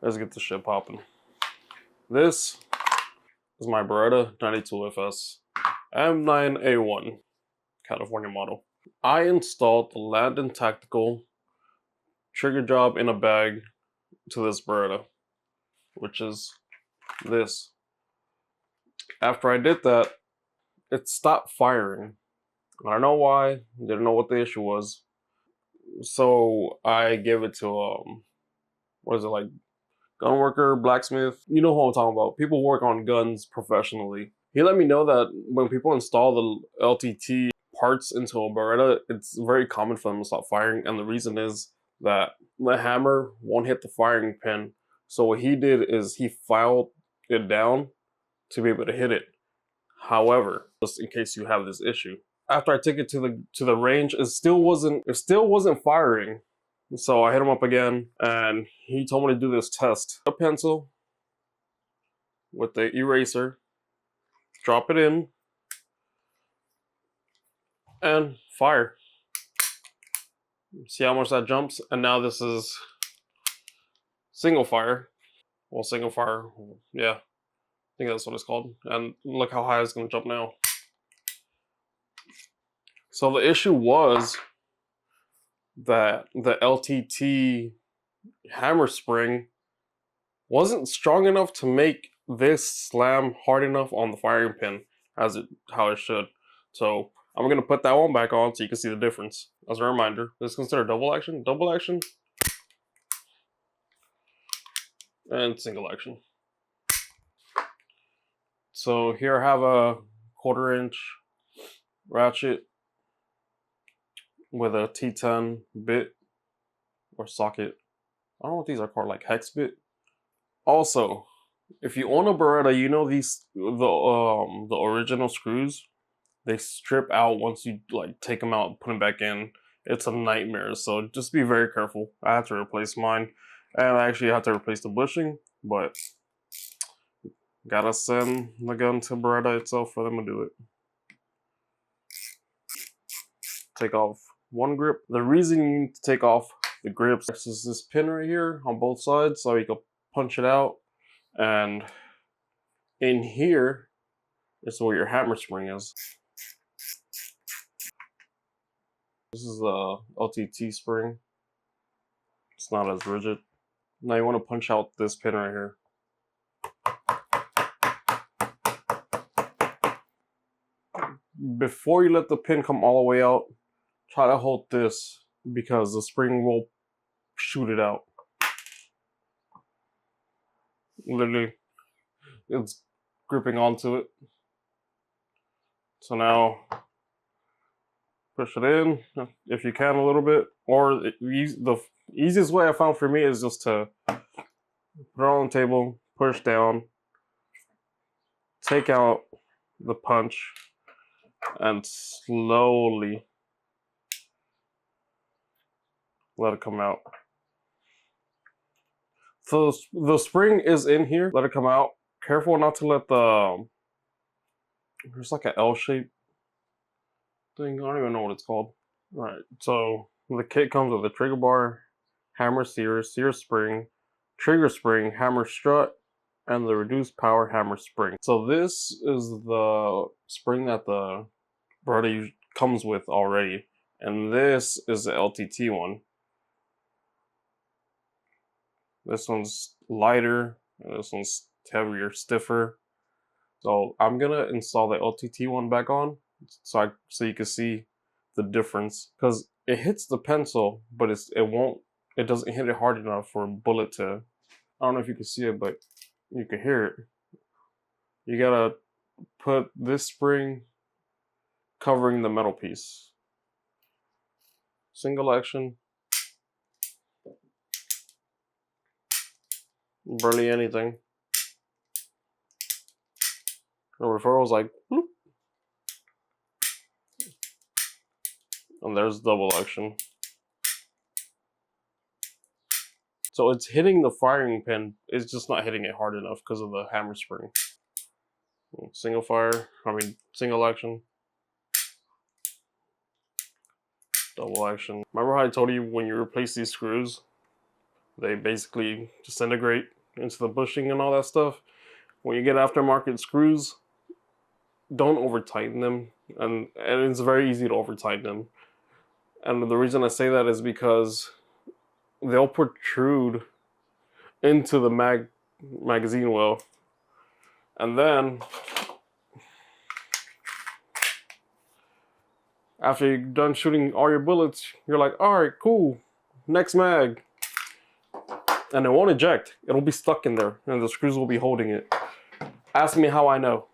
Let's get this shit popping. This is my Beretta 92FS M9A1 California model. I installed the Langdon Tactical Trigger job in a bag to this Beretta, which is this. After I did that, it stopped firing. I don't know why, didn't know what the issue was. So I gave it to, what is it, like gun worker, blacksmith? You know who I'm talking about. People work on guns professionally. He let me know that when people install the LTT parts into a Beretta, it's very common for them to stop firing. And the reason is that the hammer won't hit the firing pin. So what he did is he filed it down to be able to hit it. However, just in case you have this issue, after I took it to the range, it still wasn't firing. So I hit him up again, and he told me to do this test. A pencil with the eraser, drop it in, and fire. See how much that jumps? And now this is single fire. Well, single fire, yeah. I think that's what it's called. And look how high it's gonna jump now. So the issue was that the LTT hammer spring wasn't strong enough to make this slam hard enough on the firing pin how it should. So I'm gonna put that one back on so you can see the difference. As a reminder, this is considered double action, and single action. So here I have a 1/4 inch ratchet with a T10 bit or socket. I don't know what these are called, like hex bit. Also, if you own a Beretta, you know the original screws, they strip out once you like take them out and put them back in. It's a nightmare, so just be very careful. I had to replace mine, and I actually had to replace the bushing, but gotta send the gun to Beretta itself for them to do it. Take off one grip. The reason you need to take off the grips is this pin right here on both sides, so you can punch it out, and in here is where your hammer spring is. This is the LTT spring. It's not as rigid. Now you want to punch out this pin right here. Before you let the pin come all the way out, try to hold this because the spring will shoot it out. Literally, it's gripping onto it. So now, push it in if you can a little bit, or the easiest way I found for me is just to put it on the table, push down, take out the punch, and slowly let it come out. So the spring is in here, let it come out. Careful not to let there's like an L shape thing, I don't even know what it's called. Alright, so the kit comes with a trigger bar, hammer sear spring, trigger spring, hammer strut, and the reduced power hammer spring. So this is the spring that the Beretta comes with already, and this is the LTT one. This one's lighter, and this one's heavier, stiffer. So I'm gonna install the LTT one back on, so you can see the difference, because it hits the pencil, but it doesn't hit it hard enough for a bullet to. I don't know if you can see it, but you can hear it. You gotta put this spring covering the metal piece. Single action. Barely anything. The referral was like, bloop. And there's double action. So it's hitting the firing pin, it's just not hitting it hard enough because of the hammer spring. Single action. Double action. Remember how I told you when you replace these screws, They basically disintegrate into the bushing and all that stuff. When you get aftermarket screws, don't over tighten them, and it's very easy to over tighten them. And the reason I say that is because they'll protrude into the magazine well, and then after you're done shooting all your bullets, you're like, all right, cool, next mag. And it won't eject. It'll be stuck in there, and the screws will be holding it. Ask me how I know.